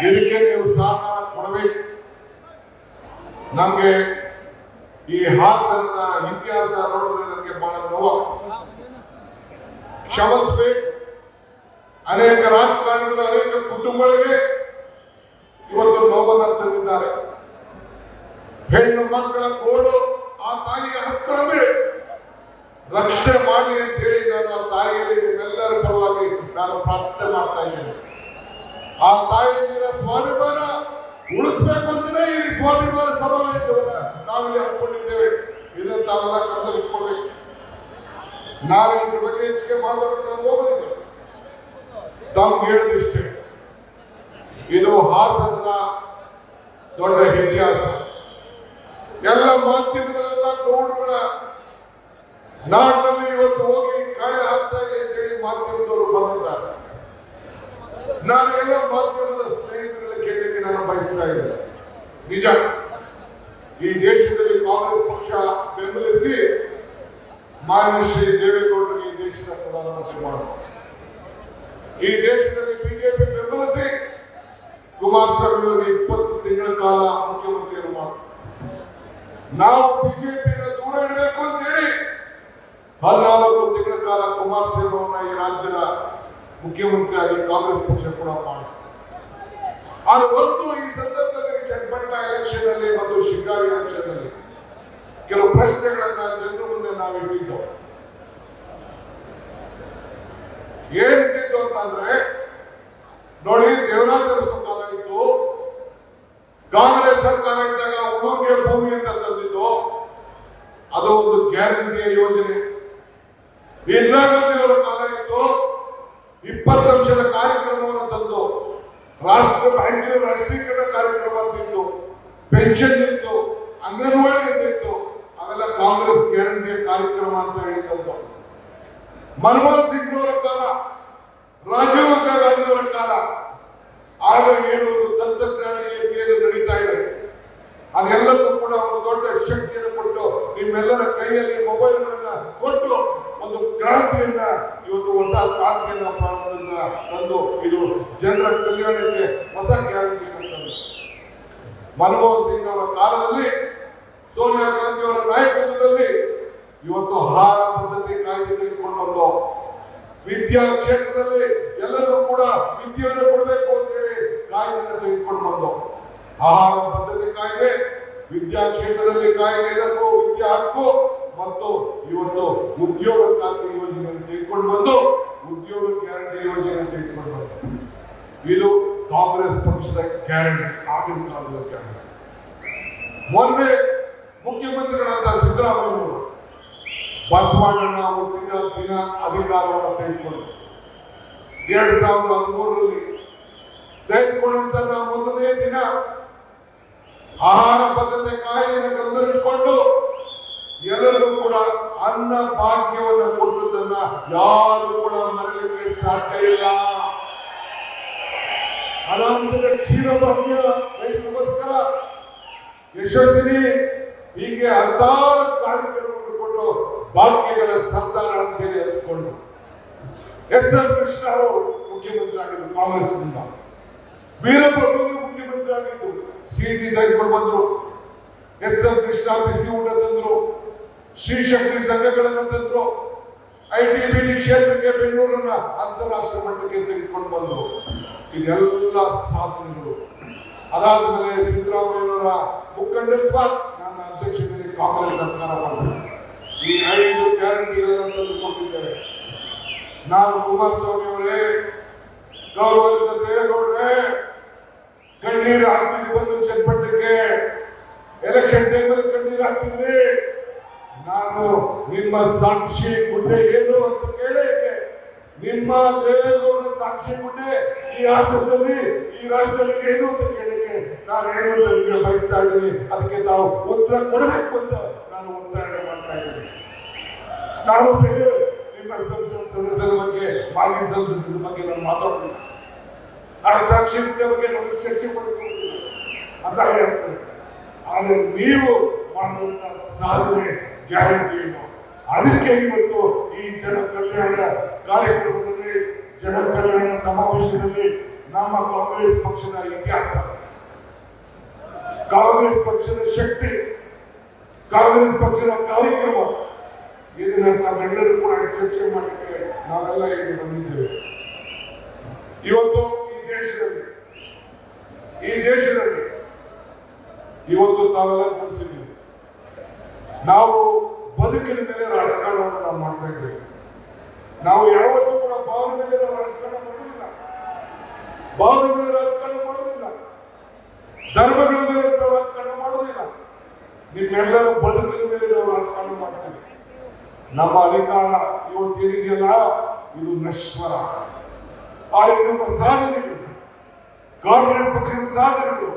ಇದಕ್ಕೆ ನೀವು ಸಹಕಾರ ಕೊಡಬೇಕು. ನಮ್ಗೆ ಈ ಹಾಸನದ ಇತಿಹಾಸ ನೋಡಿದ್ರೆ ನನಗೆ ಬಹಳ ನೋವಾಗ್ತದೆ. ಕ್ಷಮಿಸಬೇಕು. ಅನೇಕ ರಾಜಕಾರಣಿಗಳು ಅನೇಕ ಕುಟುಂಬಗಳಿಗೆ ಇವತ್ತು ನೋವನ್ನು ತಂದಿದ್ದಾರೆ. ಹೆಣ್ಣು ಮಕ್ಕಳ ಗೋಡು ಆ ತಾಯಿಯ ಹಕ್ಕನ್ನು ರಕ್ಷಣೆ ಮಾಡಲಿ ಅಂತ ಹೇಳಿ ನಾನು ಆ ತಾಯಿಯಲ್ಲಿ ನಿಮ್ಮೆಲ್ಲರ ಪರವಾಗಿ ನಾನು ಪ್ರಾರ್ಥನೆ ಮಾಡ್ತಾ ಇದ್ದೇನೆ. ಆ ತಾಯಿಯಂದಿರ ಸ್ವಾಭಿಮಾನ ಉಳಿಸ್ಬೇಕು ಅಂದ್ರೆ ಈ ಸ್ವಾಭಿಮಾನ ಸಮಾವೇಶವನ್ನ ನಾವಿಲ್ಲಿ ಹಮ್ಮಿಕೊಂಡಿದ್ದೇವೆ. ಇದನ್ನು ತಾವೆಲ್ಲ ಕರ್ತವ್ಯಬೇಕು. ನಾನು ಇದ್ರ ಬಗ್ಗೆ ಹೆಚ್ಚಿಗೆ ಮಾತಾಡೋಕೆ ನಾನು ಹೋಗೋದಿಲ್ಲ. ತಮ್ಗೆ ಹೇಳಿದಿಷ್ಟೇ, ಇದು ಹಾಸನದ ದೊಡ್ಡ ಇತಿಹಾಸ. ಎಲ್ಲ ಮಾಧ್ಯಮದಲ್ಲೆಲ್ಲ ಗೌಡರುಗಳ ನಾಡಿನಲ್ಲಿ ಇವತ್ತು ಹೋಗಿ ಕಾಳೆ ಆಗ್ತಾ ಇದೆ ಅಂತೇಳಿ ಮಾಧ್ಯಮದವರು ಬರೆದಿದ್ದಾರೆ. ನಾನು ಎಲ್ಲ ಮಾಧ್ಯಮದ ಸ್ನೇಹಿತರೆಲ್ಲ ಕೇಳಲಿಕ್ಕೆ ನಾನು ಬಯಸ್ತಾ ಇದ್ದೇನೆ. ನಿಜ, ಈ ದೇಶದಲ್ಲಿ ಕಾಂಗ್ರೆಸ್ ಪಕ್ಷ ಬೆಂಬಲಿಸಿ ಮಾನ್ಯ ಶ್ರೀ ದೇವೇಗೌಡರಿಗೆ ಈ ದೇಶದ ಪ್ರಧಾನಮಂತ್ರಿ ಮಾಡುವ, ಈ ದೇಶದಲ್ಲಿ ಬಿಜೆಪಿ ಬೆಂಬಲಿಸಿ ಕುಮಾರಸ್ವಾಮಿ ಅವರಿಗೆ 20 ತಿಂಗಳ ಕಾಲ ಮುಖ್ಯಮಂತ್ರಿಯನ್ನು ಮಾಡಿ, ನಾವು ಬಿಜೆಪಿನ ದೂರ ಇಡಬೇಕು ಅಂತ ಹೇಳಿ 14 ತಿಂಗಳ ಕಾಲ ಕುಮಾರಸ್ವಾಮಿ ಅವರನ್ನ ಈ ರಾಜ್ಯದ ಮುಖ್ಯಮಂತ್ರಿಯಾಗಿ ಕಾಂಗ್ರೆಸ್ ಪಕ್ಷ ಕೂಡ ಮಾಡಿ. ಆದ್ರೆ ಒಂದು ಈ ಸಂದರ್ಭದಲ್ಲಿ ಚಟ್ಪಟ್ಟ ಎಲೆಕ್ಷನ್ ಅಲ್ಲಿ ಮತ್ತು ಶಿಗ್ಗಾವಿ ಎಲೆಕ್ಷನ್ ಅಲ್ಲಿ ಕೆಲವು ಪ್ರಶ್ನೆಗಳನ್ನ ಜನರ ಮುಂದೆ ನಾವು ಇಟ್ಟಿದ್ದೆವು. ಏನಿಟ್ಟಿದ್ದು ಅಂತಂದ್ರೆ, ನೋಡಿ, ದೇವರಾಜ ಅರಸು ಕಾಲ ಇತ್ತು, ಕಾಂಗ್ರೆಸ್ ಸರ್ಕಾರ ಇದ್ದಾಗ ಊರಿಗೆ ಭೂಮಿ ಅಂತ ತಂದಿದ್ದು, ಅದು ಒಂದು ಗ್ಯಾರಂಟಿಯ ಯೋಜನೆ. ಇಂದಿರಾ ಗಾಂಧಿ ಅವರ ಕಾಲ ಇತ್ತು, 20 ಅಂಶದ ಕಾರ್ಯಕ್ರಮವನ್ನು ತಂದು ರಾಷ್ಟ್ರ ಬ್ಯಾಂಕಿನ ರಾಷ್ಟ್ರೀಕರಣ ಕಾರ್ಯಕ್ರಮ ಅಂತಿತ್ತು, ಪೆನ್ಷನ್ ಇತ್ತು, ಅಂಗನವಾಡಿ ಇತ್ತು. ಅವೆಲ್ಲ ಕಾಂಗ್ರೆಸ್ ಗ್ಯಾರಂಟಿಯ ಕಾರ್ಯಕ್ರಮ ಅಂತ ಹೇಳಿದಂತ. ಮನಮೋಹನ್ ಸಿಂಗ್ ಅವರ ಕಾಲ, ರಾಜೀವ್ ಗಾಂಧಿ ಅವರ ಕಾಲ, ಆಗ ಏನು ಒಂದು ತಂತ್ರಜ್ಞಾನ ನಡೀತಾ ಇದೆ, ಅದೆಲ್ಲಕ್ಕೂ ಕೂಡ ಒಂದು ದೊಡ್ಡ ಶಕ್ತಿಯನ್ನು ಕೊಟ್ಟು ನಿಮ್ಮೆಲ್ಲರ ಕೈಯಲ್ಲಿ ಮೊಬೈಲ್ಗಳನ್ನ ಕೊಟ್ಟು ಒಂದು ಕ್ರಾಂತಿಯನ್ನ, ಇವತ್ತು ಹೊಸ ಕ್ರಾಂತಿಯನ್ನ ತಂದು ಇದು ಜನರ ಕಲ್ಯಾಣಕ್ಕೆ ಹೊಸ ಗ್ಯಾರಂಟಿಯನ್ನು ತಂದು. ಮನಮೋಹನ್ ಸಿಂಗ್ ಅವರ ಕಾಲದಲ್ಲಿ, ಸೋನಿಯಾ ಗಾಂಧಿ ಅವರ ನಾಯಕತ್ವದಲ್ಲಿ ಇವತ್ತು ಆಹಾರ ಪದ್ಧತಿ ಕಾಯ್ದೆ ತೆಗೆದುಕೊಂಡು ಬಂದು ವಿದ್ಯಾ ಕ್ಷೇತ್ರದಲ್ಲಿ ಎಲ್ಲರಿಗೂ ಕೂಡ ವಿದ್ಯೆಯನ್ನು ಕೊಡಬೇಕು ಅಂತೇಳಿ ಕಾಯ್ದೆಯನ್ನು ತೆಗೆದುಕೊಂಡು ಬಂದು, ಆಹಾರ ಪದ್ಧತಿ ಕಾಯ್ದೆ, ವಿದ್ಯಾ ಕ್ಷೇತ್ರದಲ್ಲಿ ಕಾಯ್ದೆ, ಎಲ್ಲರಿಗೂ ವಿದ್ಯಾ ಹಕ್ಕು ಮತ್ತು ಇವತ್ತು ಉದ್ಯೋಗ ಕ್ರಾಂತಿ ಯೋಜನೆಯನ್ನು ತೆಗೆದುಕೊಂಡು ಬಂದು ಉದ್ಯೋಗ ಗ್ಯಾರಂಟಿ ಯೋಜನೆ ತೆಗೆದುಕೊಂಡು ಬಂದು. ಇದು ಕಾಂಗ್ರೆಸ್ ಪಕ್ಷದ ಗ್ಯಾರಂಟಿ, ಆಗಿನ ಕಾಲದ ಗ್ಯಾರಂಟಿ. ಮೊನ್ನೆ ಮುಖ್ಯಮಂತ್ರಿಗಳಾದ ಸಿದ್ದರಾಮಯ್ಯವರು ಬಸವಣ್ಣನ ಹುಟ್ಟಿದ ದಿನ ಅಧಿಕಾರವನ್ನು ತೆಗೆದುಕೊಂಡು 2013ರಲ್ಲಿ ತೆಗೆದುಕೊಂಡಂತ ಮೊದಲನೇ ದಿನ ಆಹಾರ ಪದ್ಧತಿ ಕಾಯ್ದೆಯನ್ನು ಗಮನದಲ್ಲಿಟ್ಟುಕೊಂಡು ಎಲ್ಲರಿಗೂ ಕೂಡ ಅನ್ನ ಭಾಗ್ಯವನ್ನು ಕೊಟ್ಟದನ್ನ ಯಾರು ಕೂಡ ಮರಲಿಕ್ಕೆ ಸಾಧ್ಯ ಇಲ್ಲ. ಅನಾಂತರ ಕ್ಷೀರ ಭಾಗ್ಯ ರೈತರಿಗೋಸ್ಕರ ಯಶಸ್ವಿನಿ, ಹೀಗೆ 16 ಕಾರ್ಯಕ್ರಮಗಳು ಕೊಟ್ಟು ಭಾಗ್ಯಗಳ ಸರ್ದಾರ ಅಂತೇಳಿ ಅನಿಸ್ಕೊಂಡು ಎಸ್.ಎಂ. ಕೃಷ್ಣ ಅವರು ಮುಖ್ಯಮಂತ್ರಿ ಆಗಿದ್ರು ಕಾಂಗ್ರೆಸ್ನಿಂದ, ವೀರಪ್ಪ ಮೊಯ್ಲಿ ಮುಖ್ಯಮಂತ್ರಿ ಆಗಿದ್ದು, ಸಿಟಿ ತೆಗೆದುಕೊಂಡು ಬಂದ್ರು, ಎಸ್.ಎಂ. ಕೃಷ್ಣ ಬಿಸಿ ಊಟ ತಂದ್ರು, ಶ್ರೀಶಕ್ತಿ ಸಂಘಗಳನ್ನ ತಂದ್ರು, ಐಟಿ ಕ್ಷೇತ್ರಕ್ಕೆ ಬೆಂಗಳೂರನ್ನ ಅಂತಾರಾಷ್ಟ್ರೀಯ ಮಟ್ಟಕ್ಕೆ ತೆಗೆದುಕೊಂಡು ಬಂದ್ರು. ಇದೆಲ್ಲ ಸಾಧನೆಗಳು. ಅದಾದ್ಮೇಲೆ ಸಿದ್ದರಾಮಯ್ಯನವರ ಮುಖಂಡತ್ವ, ನನ್ನ ಅಧ್ಯಕ್ಷತೆಯಲ್ಲಿ ಕಾಂಗ್ರೆಸ್ ಸರ್ಕಾರ ಮಾಡಿದೆ. ಈ 5 ಗ್ಯಾರಂಟಿಗಳನ್ನು ತಂದುಕೊಟ್ಟಿದ್ದೇವೆ. ನಾನು ಕುಮಾರಸ್ವಾಮಿ ಅವರೇ, ಗೌರವಾನ್ವಿತ ದೇವೇಗೌಡರೇ, ಕಣ್ಣೀರು ಹಾಕ್ತಿದ್ವಿ ಬಂದು ಚನ್ನಪಟ್ಟಣಕ್ಕೆ, ಎಲೆಕ್ಷನ್ ಟೈಮಲ್ಲಿ ಕಣ್ಣೀರು ಹಾಕ್ತಿದ್ವಿ. ನಾನು ನಿಮ್ಮ ಸಾಕ್ಷಿ ಗುಡ್ಡೆ ಏನು ಅಂತ ಕೇಳಕ್ಕೆ, ನಿಮ್ಮ ದೇವೇಗೌಡ ಸಾಕ್ಷಿ ಗುಡ್ಡೆ ಈ ಹಾಸನದಲ್ಲಿ, ಈ ರಾಜ್ಯದಲ್ಲಿ ಏನು ಅಂತ ಕೇಳಕ್ಕೆ ನಾನು ಏನು ಅಂತ ನಿಮಗೆ ಬಯಸ್ತಾ ಇದ್ದೀನಿ. ಅದಕ್ಕೆ ತಾವು ಉತ್ತರ ಕೊಡಬೇಕು ಅಂತ ನಾನು ಒತ್ತಾಯ ಮಾಡ್ತಾ ಇದ್ದೀನಿ. ನಾನು ನಿಮ್ಮ ಸಂಸತ್ ಸದಸ್ಯರ ಬಗ್ಗೆ, ಮಾಜಿ ಸಂಸದರ ಬಗ್ಗೆ ನಾನು ಮಾತಾಡೋದಿಲ್ಲ. ಆ ಸಾಕ್ಷಿ ಗುಡ್ಡೆ ಬಗ್ಗೆ ನಾನು ಚರ್ಚೆ ಮಾಡ್ಕೊಳ್ಳೋದಿಲ್ಲ, ಅಸಹ್ಯ ಆಗ್ತದೆ. ಆದರೆ ನೀವು ಮಾಡುವಂತ ಸಾಧನೆ ಗ್ಯಾರಂಟಿ ಏನು, ಅದಕ್ಕೆ ಇವತ್ತು ಈ ಜನ ಕಲ್ಯಾಣ ಕಾರ್ಯಕ್ರಮದಲ್ಲಿ, ಜನ ಕಲ್ಯಾಣ ಸಮಾವೇಶದಲ್ಲಿ ನಮ್ಮ ಕಾಂಗ್ರೆಸ್ ಪಕ್ಷದ ಇತಿಹಾಸ, ಕಾಂಗ್ರೆಸ್ ಪಕ್ಷದ ಶಕ್ತಿ, ಕಾಂಗ್ರೆಸ್ ಪಕ್ಷದ ಕಾರ್ಯಕ್ರಮ, ಇದನ್ನ ನಾವೆಲ್ಲರೂ ಕೂಡ ಚರ್ಚೆ ಮಾಡಲಿಕ್ಕೆ ನಾವೆಲ್ಲ ಇಲ್ಲಿ ಬಂದಿದ್ದೇವೆ. ಇವತ್ತು ಈ ದೇಶದಲ್ಲಿ ಇವತ್ತು ತಾವೆಲ್ಲ ಗಮನಿಸಿದ್ದೀವಿ, ನಾವು ಬದುಕಿನ ಮೇಲೆ ರಾಜಕಾರಣವನ್ನು ನಾವು ಮಾಡ್ತಾ ಇದ್ದೇವೆ. ನಾವು ಯಾವತ್ತೂ ಕೂಡ ಭಾವನೆ ಮೇಲೆ ನಾವು ರಾಜಕಾರಣ ಮಾಡುವುದಿಲ್ಲ, ಭಾವನೆ ಮೇಲೆ ರಾಜಕಾರಣ ಮಾಡುವುದಿಲ್ಲ, ಧರ್ಮಗಳ ಮೇಲೆ ನಾವು ರಾಜಕಾರಣ ಮಾಡುವುದಿಲ್ಲ. ನಿಮ್ಮೆಲ್ಲರ ಬದುಕಿನ ಮೇಲೆ ನಾವು ರಾಜಕಾರಣ ಮಾಡ್ತೇವೆ. ನಮ್ಮ ಅಧಿಕಾರ ಇವತ್ತು ಏನಿದೆಯಲ್ಲ, ಇದು ನಶ್ವರ. ಆದರೆ ನಮ್ಮ ಸಾಧನೆಗಳು, ಕಾಂಗ್ರೆಸ್ ಪಕ್ಷದ ಸಾಧನೆಗಳು